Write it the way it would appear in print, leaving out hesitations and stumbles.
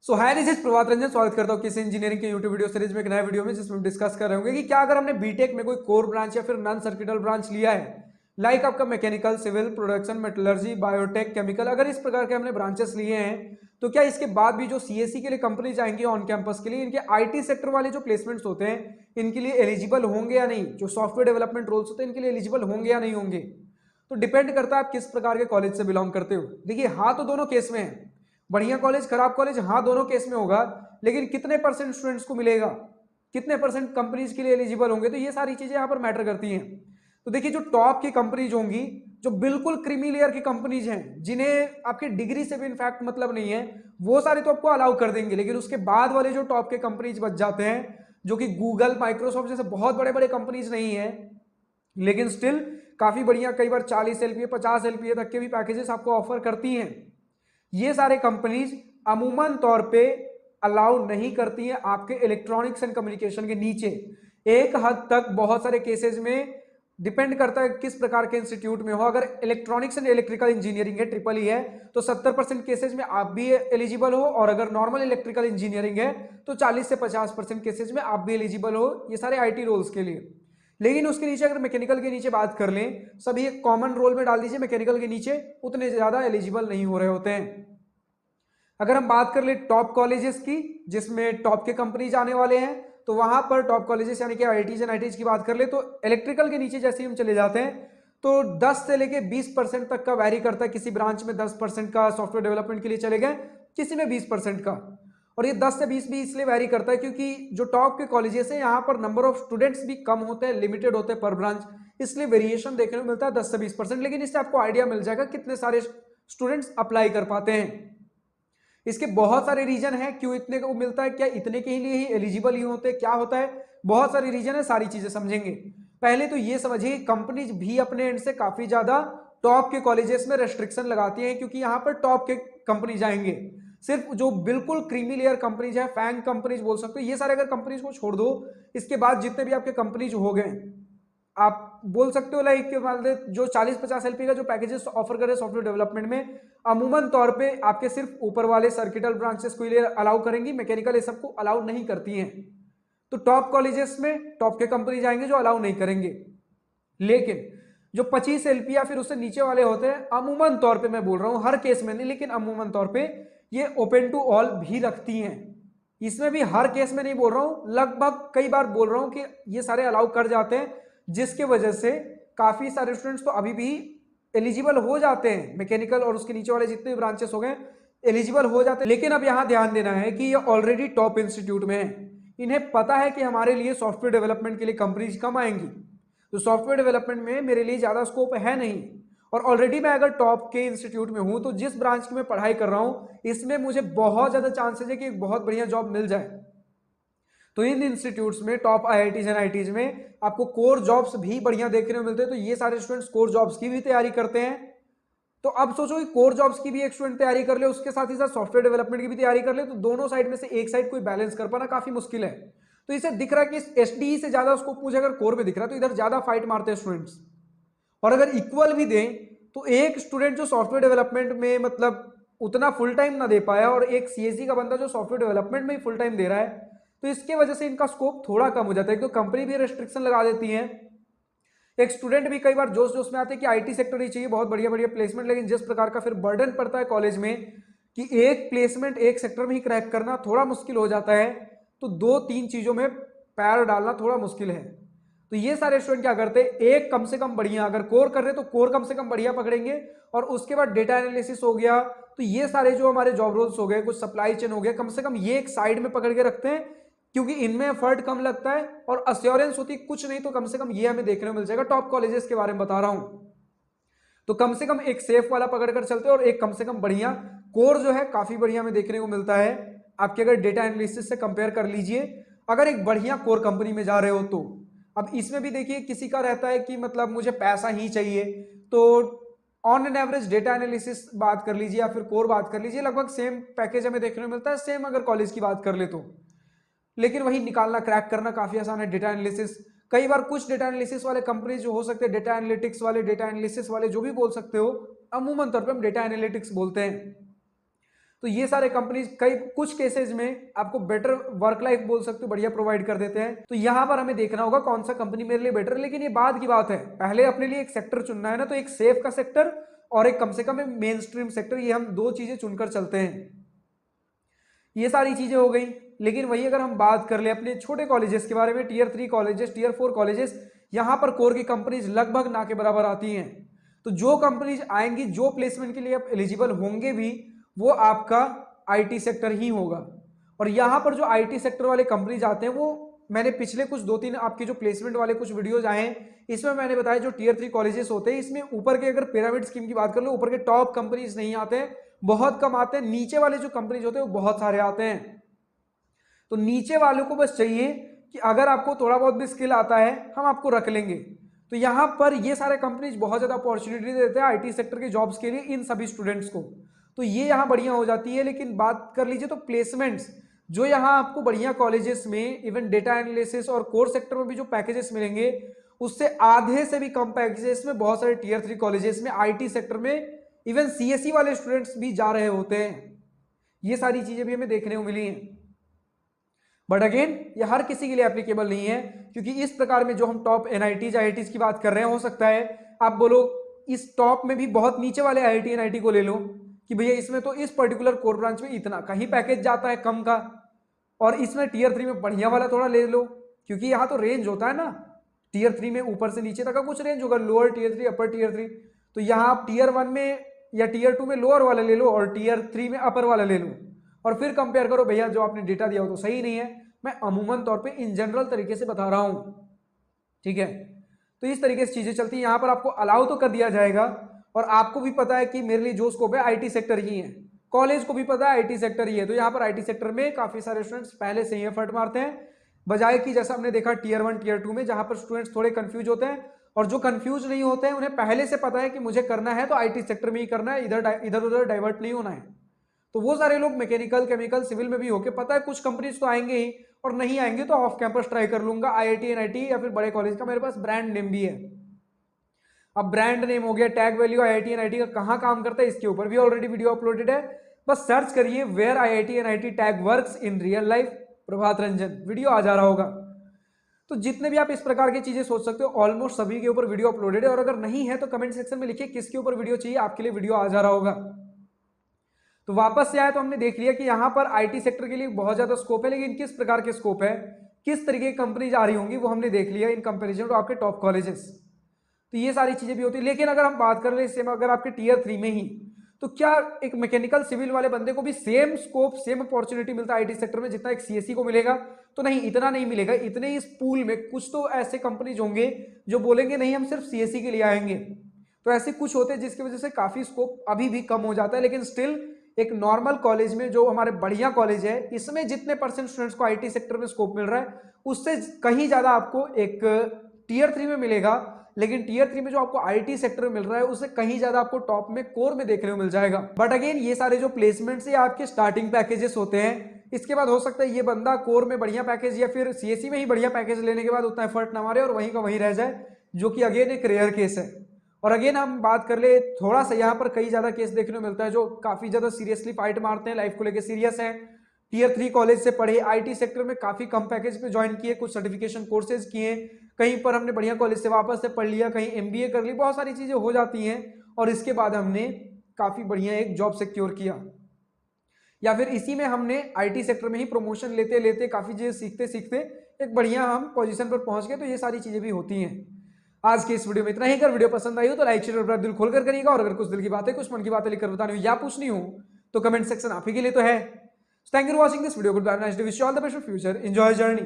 So hi, this is Prabhat Ranjan. स्वागत करता हूँ किसी इंजीनियरिंग के यूट्यूब वीडियो सीरीज में एक नए वीडियो में, जिसमें हम डिस्कस कर रहे होंगे कि क्या अगर हमने बीटेक में कोई कोर ब्रांच या फिर नॉन सर्किटल ब्रांच लिया है, लाइक आपका mechanical, civil, production, metallurgy, biotech, chemical, अगर इस प्रकार के हमने ब्रांचेस लिए हैं तो क्या इसके बाद भी जो सीएससी के लिए कंपनीज आएंगी ऑन कैंपस के लिए, इनके आईटी सेक्टर वाले जो प्लेसमेंट्स होते हैं इनके लिए एलिजिबल होंगे या नहीं? जो सॉफ्टवेयर डेवलपमेंट रोल्स होते हैं इनके लिए एलिजिबल होंगे या नहीं होंगे? तो डिपेंड करता है आप किस प्रकार के कॉलेज से बिलोंग करते हो। देखिए, हाँ तो दोनों केस में है, बढ़िया कॉलेज खराब कॉलेज, हाँ दोनों केस में होगा, लेकिन कितने परसेंट स्टूडेंट्स को मिलेगा, कितने परसेंट कंपनीज के लिए एलिजिबल होंगे, तो ये सारी चीजें यहाँ पर मैटर करती हैं। तो देखिए, जो टॉप की कंपनीज होंगी, जो बिल्कुल क्रीमी लेयर की कंपनीज हैं, जिन्हें आपकी डिग्री से भी इनफैक्ट मतलब नहीं है, वो सारे तो आपको अलाउ कर देंगे। लेकिन उसके बाद वाले जो टॉप के कंपनीज बच जाते हैं, जो कि गूगल, माइक्रोसॉफ्ट जैसे बहुत बड़े बड़े कंपनीज नहीं है, लेकिन स्टिल काफी बढ़िया, कई बार 40 एलपीए 50 एलपीए तक के भी पैकेजेस आपको ऑफर करती हैं, ये सारे कंपनीज अमूमन तौर पे अलाउ नहीं करती हैं आपके इलेक्ट्रॉनिक्स एंड कम्युनिकेशन के नीचे। एक हद तक बहुत सारे केसेस में डिपेंड करता है किस प्रकार के इंस्टीट्यूट में हो। अगर इलेक्ट्रॉनिक्स एंड इलेक्ट्रिकल इंजीनियरिंग है, ट्रिपल ई है, तो 70% केसेस में आप भी एलिजिबल हो, और अगर नॉर्मल इलेक्ट्रिकल इंजीनियरिंग है तो 40 से 50% केसेस में आप भी एलिजिबल हो, ये सारे आईटी रोल्स के लिए। लेकिन उसके नीचे अगर मैकेनिकल के नीचे बात कर लें, सभी एक कॉमन रोल में डाल दीजिए, मैकेनिकल के नीचे उतने ज्यादा एलिजिबल नहीं हो रहे होते हैं। अगर हम बात कर ले टॉप कॉलेजेस की, जिसमें टॉप के कंपनीज आने वाले हैं, तो वहां पर टॉप कॉलेजेस यानी कि आईआईटीज एंड आईटीज की बात कर ले, तो इलेक्ट्रिकल के नीचे जैसे ही हम चले जाते हैं तो 10 से लेके 20% तक का वैरी करता है। किसी ब्रांच में 10% का सॉफ्टवेयर डेवलपमेंट के लिए चले गए, किसी में 20% का। और ये 10 से 20 भी इसलिए वैरी करता है क्योंकि जो टॉप के कॉलेजेस हैं यहाँ पर नंबर ऑफ स्टूडेंट्स भी कम होते हैं, लिमिटेड होते हैं पर ब्रांच, इसलिए वेरिएशन देखने को मिलता है 10 से 20%। लेकिन इससे आपको आइडिया मिल जाएगा कितने सारे स्टूडेंट्स अप्लाई कर पाते हैं। इसके बहुत सारे रीजन है क्यों इतने को मिलता है, क्या इतने के लिए ही एलिजिबल ही होते हैं, क्या होता है, बहुत सारे रीजन है, सारी चीजें समझेंगे। पहले तो ये समझिए, कंपनीज भी अपने एंड से काफी ज्यादा टॉप के कॉलेजेस में रेस्ट्रिक्शन लगाती हैं, क्योंकि यहां पर टॉप के कंपनीज आएंगे। सिर्फ जो बिल्कुल क्रीमी लेयर कंपनीज है, फैंग कंपनीज बोल सकते हो, ये सारे अगर कंपनीज को छोड़ दो, इसके बाद जितने भी आपके कंपनीज हो गए, आप बोल सकते हो लाइक जो 40-50 एलपी का जो पैकेजेस ऑफर कर रहे हैं सॉफ्टवेयर डेवलपमेंट में, अमूमन तौर पे आपके सिर्फ ऊपर वाले सर्किटल ब्रांचेस को लिए अलाउ करेंगी, मैकेनिकल ये सबको अलाउ नहीं करती हैं। तो टॉप कॉलेजेस में टॉप के कंपनी जाएंगे जो अलाउ नहीं करेंगे। लेकिन जो 25 एलपी या फिर उससे नीचे वाले होते हैं, अमूमन तौर पे मैं बोल रहा हूं, हर केस में नहीं, लेकिन अमूमन तौर पे ये ओपन टू ऑल भी रखती हैं। इसमें भी हर केस में नहीं बोल रहा हूं, लगभग कई बार बोल रहा हूं कि ये सारे अलाउ कर जाते हैं, जिसके वजह से काफी सारे स्टूडेंट्स तो अभी भी एलिजिबल हो जाते हैं। मैकेनिकल और उसके नीचे वाले जितने ब्रांचेस हो गए एलिजिबल हो जाते हैं। लेकिन अब यहां ध्यान देना है कि ये ऑलरेडी टॉप इंस्टीट्यूट में है, इन्हें पता है कि हमारे लिए सॉफ्टवेयर डेवलपमेंट के लिए कंपनीज कम आएंगी, तो सॉफ्टवेयर डेवलपमेंट में मेरे लिए ज्यादा स्कोप है नहीं। और ऑलरेडी मैं अगर टॉप के इंस्टीट्यूट में हूं, तो जिस ब्रांच की मैं पढ़ाई कर रहा हूं इसमें मुझे बहुत ज्यादा चांसेस है कि एक बहुत बढ़िया जॉब मिल जाए। तो इन इंस्टीट्यूट्स में, टॉप आईआईटीज एंड आईटीज में, आपको कोर जॉब्स भी बढ़िया देखने को मिलते हैं। तो ये सारे स्टूडेंट्स कोर जॉब्स की भी तैयारी करते हैं। तो अब सोचो कि कोर जॉब्स की भी एक स्टूडेंट तैयारी कर ले, उसके साथ ही साथ सॉफ्टवेयर डेवलपमेंट की भी तैयारी कर ले, तो दोनों साइड में से एक साइड कोई बैलेंस कर पाना काफी मुश्किल है। तो इसे दिख रहा है कि एसडीई से ज्यादा उसको मुझे अगर कोर में दिख रहा है, तो इधर ज्यादा फाइट मारते हैं स्टूडेंट्स। और अगर इक्वल भी दें, तो एक स्टूडेंट जो सॉफ्टवेयर डेवलपमेंट में मतलब उतना फुल टाइम ना दे पाया, और एक सीएससी का बंदा जो सॉफ्टवेयर डेवलपमेंट में ही फुल टाइम दे रहा है, तो इसके वजह से इनका स्कोप थोड़ा कम हो जाता है। तो कंपनी भी रेस्ट्रिक्शन लगा देती है, एक स्टूडेंट भी कई बार जोश जोश में आते हैं कि आईटी सेक्टर ही चाहिए, बहुत बढ़िया बढ़िया प्लेसमेंट, लेकिन जिस प्रकार का फिर बर्डन पड़ता है कॉलेज में कि एक प्लेसमेंट एक सेक्टर में ही क्रैक करना थोड़ा मुश्किल हो जाता है, तो 2-3 चीजों में पैर डालना थोड़ा मुश्किल है। तो ये सारे स्टूडेंट क्या करते हैं, एक कम से कम बढ़िया, अगर कोर कर रहे तो कोर कम से कम बढ़िया पकड़ेंगे, और उसके बाद डेटा एनालिसिस हो गया, तो ये सारे जो हमारे जॉब रोल्स हो गए, कुछ सप्लाई चेन हो गया, कम से कम ये एक साइड में पकड़ के रखते हैं, क्योंकि इनमें एफर्ट कम लगता है और अश्योरेंस होती कुछ नहीं, तो कम से कम ये हमें देखने को मिल जाएगा। टॉप कॉलेजेस के बारे में बता रहा हूं, तो कम से कम एक सेफ वाला पकड़ कर चलते हैं, और एक कम से कम बढ़िया कोर जो है काफी बढ़िया हमें देखने को मिलता है। आपके अगर डेटा एनालिसिस से कंपेयर कर लीजिए, अगर एक बढ़िया कोर कंपनी में जा रहे हो तो। अब इसमें भी देखिए, किसी का रहता है कि मतलब मुझे पैसा ही चाहिए, तो on an average data analysis बात कर लीजिए या फिर कोर बात कर लीजिए, लगभग सेम पैकेज हमें देखने को मिलता है, सेम अगर कॉलेज की बात कर ले तो। लेकिन वही निकालना, क्रैक करना काफी आसान है। डेटा एनालिसिस, कई बार कुछ डेटा एनालिसिस वाले कंपनीज जो हो सकते हैं, डेटा एनालिटिक्स वाले, डेटा एनालिसिस वाले, जो भी बोल सकते हो, अमूमन तौर पे हम डेटा एनालिटिक्स बोलते हैं। तो ये सारे कंपनीज कई कुछ केसेस में आपको बेटर वर्क लाइफ बोल सकते हो, बढ़िया प्रोवाइड कर देते हैं। तो यहाँ पर हमें देखना होगा कौन सा कंपनी मेरे लिए बेटर है, लेकिन ये बाद की बात है, पहले अपने लिए एक सेक्टर चुनना है ना, तो एक सेफ का सेक्टर और एक कम से कम मेन स्ट्रीम सेक्टर, ये हम दो चीजें चुनकर चलते हैं। ये सारी चीजें हो गई। लेकिन वही अगर हम बात कर ले अपने छोटे कॉलेजेस के बारे में, टियर 3 कॉलेजेस, टियर 4 कॉलेजेस, यहाँ पर कोर की कंपनीज लगभग ना के बराबर आती हैं। तो जो कंपनीज आएंगी, जो प्लेसमेंट के लिए आप एलिजिबल होंगे भी, वो आपका आईटी सेक्टर ही होगा। और यहाँ पर जो आईटी सेक्टर वाले कंपनीज आते हैं, वो मैंने पिछले कुछ 2-3 आपके जो प्लेसमेंट वाले कुछ वीडियोज आए हैं, इसमें मैंने बताया जो टियर 3 कॉलेजेस होते हैं, इसमें ऊपर के अगर पिरामिड स्कीम की बात कर लो, ऊपर के टॉप कंपनीज नहीं आते हैं, बहुत कम आते हैं। नीचे वाले जो कंपनीज होते हैं वो बहुत सारे आते हैं। तो नीचे वालों को बस चाहिए कि अगर आपको थोड़ा बहुत भी स्किल आता है, हम आपको रख लेंगे। तो यहाँ पर ये सारे कंपनीज बहुत ज्यादा अपॉर्चुनिटी देते हैं आईटी सेक्टर के जॉब्स के लिए इन सभी स्टूडेंट्स को, तो ये यहाँ बढ़िया हो जाती है। लेकिन बात कर लीजिए तो प्लेसमेंट्स, जो यहाँ आपको बढ़िया कॉलेजेस में इवन डेटा एनालिसिस और कोर सेक्टर में भी जो पैकेजेस मिलेंगे, उससे आधे से भी कम पैकेजेस में बहुत सारे टियर 3 कॉलेजेस में आईटी सेक्टर में इवन सीएसई वाले स्टूडेंट्स भी जा रहे होते हैं। ये सारी चीजें भी हमें देखने को मिली हैं। बट अगेन ये हर किसी के लिए एप्लीकेबल नहीं है, क्योंकि इस प्रकार में जो हम टॉप एनआईटीज आईआईटीज की बात कर रहे हैं, हो सकता है आप बोलो इस टॉप में भी बहुत नीचे वाले आईआईटी एनआईटी को ले लो कि भैया इसमें तो इस पर्टिकुलर कोर ब्रांच में इतना कहीं पैकेज जाता है कम का, और इसमें टियर 3 में बढ़िया वाला थोड़ा ले लो, क्योंकि यहाँ तो रेंज होता है ना, टियर 3 में ऊपर से नीचे तक का कुछ रेंज होगा, लोअर टियर 3 अपर टियर 3। तो यहाँ आप टियर 1 में या टियर 2 में लोअर वाला ले लो और टियर 3 में अपर वाला ले लो, और फिर कंपेयर करो भैया जो आपने डेटा दिया हो तो सही नहीं है। मैं अमूमन तौर पे इन जनरल तरीके से बता रहा हूं, ठीक है। तो इस तरीके से चीजें चलती हैं। यहां पर आपको अलाउ तो कर दिया जाएगा, और आपको भी पता है कि मेरे लिए जो स्कोप है आईटी सेक्टर ही है, कॉलेज को भी पता है आईटी सेक्टर ही है। तो यहाँ पर आईटी सेक्टर में काफी सारे स्टूडेंट्स पहले से ही एफर्ट मारते हैं, बजाय कि जैसा हमने देखा टियर 1 टियर 2 में, जहां पर स्टूडेंट्स थोड़े कंफ्यूज होते हैं, और जो कंफ्यूज नहीं होते हैं उन्हें पहले से पता है कि मुझे करना है तो आईटी सेक्टर में ही करना है, इधर उधर डाइवर्ट नहीं होना है। तो वो सारे लोग मैकेनिकल, केमिकल, सिविल में भी होके पता है कुछ कंपनीज तो आएंगे ही, और नहीं आएंगे तो ऑफ कैंपस ट्राई कर लूंगा, आईआईटी एनआईटी या फिर बड़े कॉलेज का मेरे पास ब्रांड नेम भी है। अब ब्रांड नेम हो गया, टैग वैल्यू आईआईटी एनआईटी का कहां काम करता है, इसके ऊपर भी ऑलरेडी वीडियो अपलोडेड है, बस सर्च करिए where IIT NIT tag works in real life Prabhat Ranjan, video आ जा रहा होगा। तो जितने भी आप इस प्रकार की चीजें सोच सकते हो, ऑलमोस्ट सभी के ऊपर वीडियो अपलोडेड है, और अगर नहीं है तो कमेंट सेक्शन में लिखिए किसके ऊपर वीडियो चाहिए, आपके लिए वीडियो आ जा रहा होगा। तो वापस से आए तो हमने देख लिया कि यहाँ पर आईटी सेक्टर के लिए बहुत ज्यादा स्कोप है, लेकिन किस प्रकार के स्कोप है, किस तरीके की कंपनीज आ रही होंगी, वो हमने देख लिया इन कंपैरिजन टू आपके टॉप कॉलेजेस। तो ये सारी चीजें भी होती है। लेकिन अगर हम बात कर ले सेम, अगर आपके टियर 3 में ही, तो क्या एक मैकेनिकल सिविल वाले बंदे को भी सेम स्कोप, सेम अपॉर्चुनिटी मिलता है आईटी सेक्टर में जितना एक सीएससी को मिलेगा? तो नहीं, इतना नहीं मिलेगा। इतने इस पूल में कुछ तो ऐसे कंपनीज होंगे जो बोलेंगे नहीं हम सिर्फ सीएससी के लिए आएंगे, तो ऐसे कुछ होते हैं जिसकी वजह से काफी स्कोप अभी भी कम हो जाता है। लेकिन स्टिल एक नॉर्मल कॉलेज में, जो हमारे बढ़िया कॉलेज है, इसमें जितने परसेंट स्टूडेंट्स को आईटी सेक्टर में स्कोप मिल रहा है, उससे कहीं ज्यादा आपको एक टियर 3 में मिलेगा। लेकिन टियर 3 में जो आपको आईटी सेक्टर में मिल रहा है, उससे कहीं ज्यादा आपको टॉप में कोर में देखने को मिल जाएगा। बट अगेन ये सारे जो प्लेसमेंट्स है आपके स्टार्टिंग पैकेजेस होते हैं, इसके बाद हो सकता है ये बंदा कोर में बढ़िया पैकेज या फिर सीएससी में ही बढ़िया पैकेज लेने के बाद उतना एफर्ट ना मारे और वहीं का वहीं रह जाए, जो कि अगेन एक रेयर केस है। और अगेन हम बात कर ले थोड़ा सा, यहाँ पर कई ज्यादा केस देखने को मिलता है जो काफी ज्यादा सीरियसली फाइट मारते हैं, लाइफ को लेकर सीरियस है, टियर 3 कॉलेज से पढ़े, आईटी सेक्टर में काफी कम पैकेज पे ज्वाइन किए, कुछ सर्टिफिकेशन कोर्सेज किए, कहीं पर हमने बढ़िया कॉलेज से वापस से पढ़ लिया, कहीं एमबीए कर ली, बहुत सारी चीजें हो जाती हैं, और इसके बाद हमने काफी बढ़िया एक जॉब सिक्योर किया, या फिर इसी में हमने आईटी सेक्टर में ही प्रमोशन लेते लेते काफी चीजें सीखते सीखते एक बढ़िया हम पोजीशन पर पहुंच गए। तो ये सारी चीजें भी होती हैं। आज के इस वीडियो में इतना ही। अगर वीडियो पसंद आई हो तो लाइक शेयर और दिल खोलकर करिएगा, और अगर कुछ दिल की बातें, कुछ मन की बातें लिखकर बतानी हो या पूछनी हो तो कमेंट सेक्शन आप ही के लिए तो है। Thank you for watching this video. Good bye, nice day, wish you all the best for future, enjoy journey.